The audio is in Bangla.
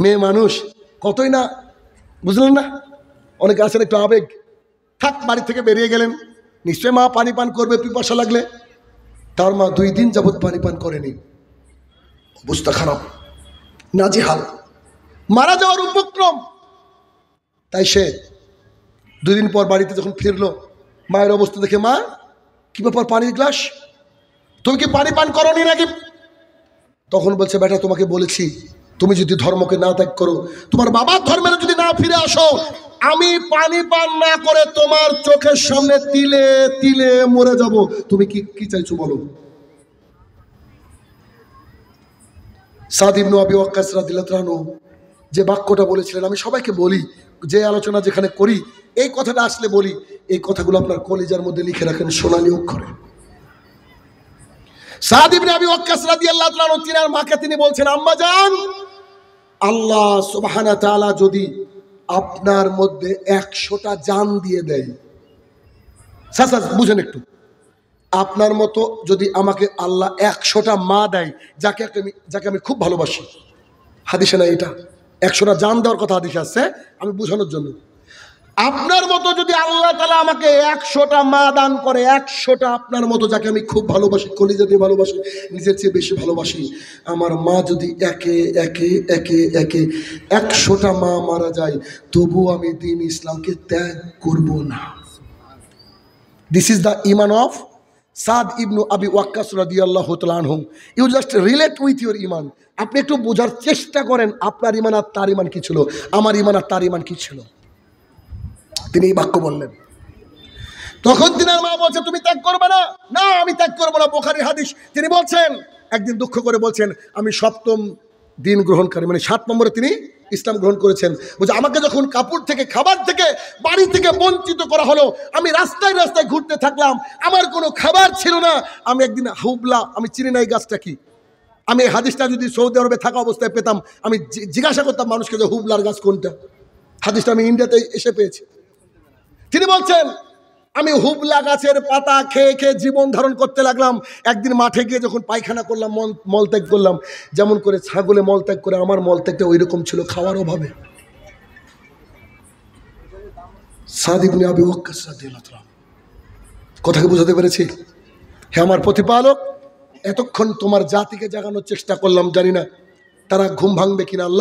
মেয়ে মানুষ কতই না, বুঝলেন না? অনেকে আছেন একটু আবেগ, থাক বাড়ি থেকে বেরিয়ে গেলেন, নিশ্চয় মা পানি পান করবে পিপাসা লাগলে। তার মা 2 দিন যাবৎ পানি পান করেনি, অবস্থা খারাপ, নাজেহাল, মারা যাওয়ার উপক্রম। তাই সে 2 দিন পর বাড়িতে যখন ফিরলো, মায়ের অবস্থা দেখে, মা কি ব্যাপার, পানির গ্লাস, তুমি কি পানি পান করোনি নাকি? তখন বলছে, বেটা তোমাকে বলেছি, তুমি যদি ধর্মকে না ত্যাগ করো, তোমার বাবার ধর্মের যদি না ফিরে আসো, আমি পানি পান না করে তোমার চোখের সামনে তিলে তিলে মরে যাব। তুমি কি চাইছো বলো? সাদ ইবনে আবি ওয়াক্কাস রাদিয়াল্লাহু আনহু যে বাক্যটা বলেছিলেন, আমি সবাইকে বলি, যে আলোচনা যেখানে করি এই কথাটা আসলে বলি, এই কথাগুলো আপনার কলিজার মধ্যে লিখে রাখেন সোনালী অক্ষরে। সাদ ইবনে আবি ওয়াক্কাস রাদিয়াল্লাহু আনহু তিনার মাকে তিনি বলছেন, আম্মা জান, আল্লাহ সুবহানাহু ওয়া তাআলা যদি আপনার মধ্যে 100টা জান দিয়ে দেয়, বুঝেন একটু, আপনার মতো যদি আমাকে আল্লাহ 100টা মা দেয়, যাকে আমি খুব ভালোবাসি, হাদিসে না এটা, 100টা জান দেওয়ার কথা হাদিসে আসছে, আমি বোঝানোর জন্য, আপনার মতো যদি আল্লাহ তাআলা আমাকে 100টা মা দান করে, 100টা আপনার মতো যাকে আমি খুব ভালোবাসি, কলিজা দিয়ে ভালোবাসি, নিজের চেয়ে বেশি ভালোবাসি, আমার মা যদি একে একে একে একে 100টা মা মারা যায়, তবু আমি দ্বীন ইসলামকে ত্যাগ করব না। দিস ইজ দ্য ইমান of Saad ibn Abi Waqqas রাদিয়াল্লাহু তাআলা আনহু। You just relate with your ইমান। আপনি একটু বোঝার চেষ্টা করেন, আপনার ইমান আর তার ইমান কি ছিল, আমার ইমান আর তার ইমান কি ছিল। তিনি এই বাক্য বললেন, তখন তিনার মা বলছে, তুমি ত্যাগ করবে না? না, আমি ত্যাগ করবো না, বুখারীর হাদিস। তিনি বলছেন, একদিন দুঃখ করে বলছেন, আমি 7ম দিন গ্রহণকারী, মানে 7 নম্বরে তিনি ইসলাম গ্রহণ করেছেন। বলছে, আমাকে যখন কাপড় থেকে, খাবার থেকে, বাড়ি থেকে বঞ্চিত করা হলো, আমি রাস্তায় রাস্তায় ঘুরতে থাকলাম, আমার কোনো খাবার ছিল না। আমি একদিন হুবলা, আমি চিনি না এই গাছটা কি, আমি এই হাদিসটা যদি সৌদি আরবে থাকা অবস্থায় পেতাম, আমি জিজ্ঞাসা করতাম মানুষকে যে হুবলার গাছ কোনটা। হাদিসটা আমি ইন্ডিয়াতে এসে পেয়েছি। তিনি বলছেন, আমি হুবলা গাছের পাতা খেয়ে খেয়ে জীবন ধারণ করতে লাগলাম। একদিন মাঠে গিয়ে যখন পায়খানা করলাম, মলত্যাগ করলাম, যেমন করে ছাগলে মলত্যাগ করে, আমার মলত্যাগটা ওই রকম ছিল, খাওয়ার অভাবে। সাদ ইবনে আবি ওয়াক্কাস রাদিয়াল্লাহু তাআলা, কথাকে বুঝাতে পেরেছি? হে আমার প্রতিপালক, এতক্ষণ তোমার জাতিকে জাগানোর চেষ্টা করলাম, জানি না তারা ঘুম ভাঙবে কিনা। আল্লাহ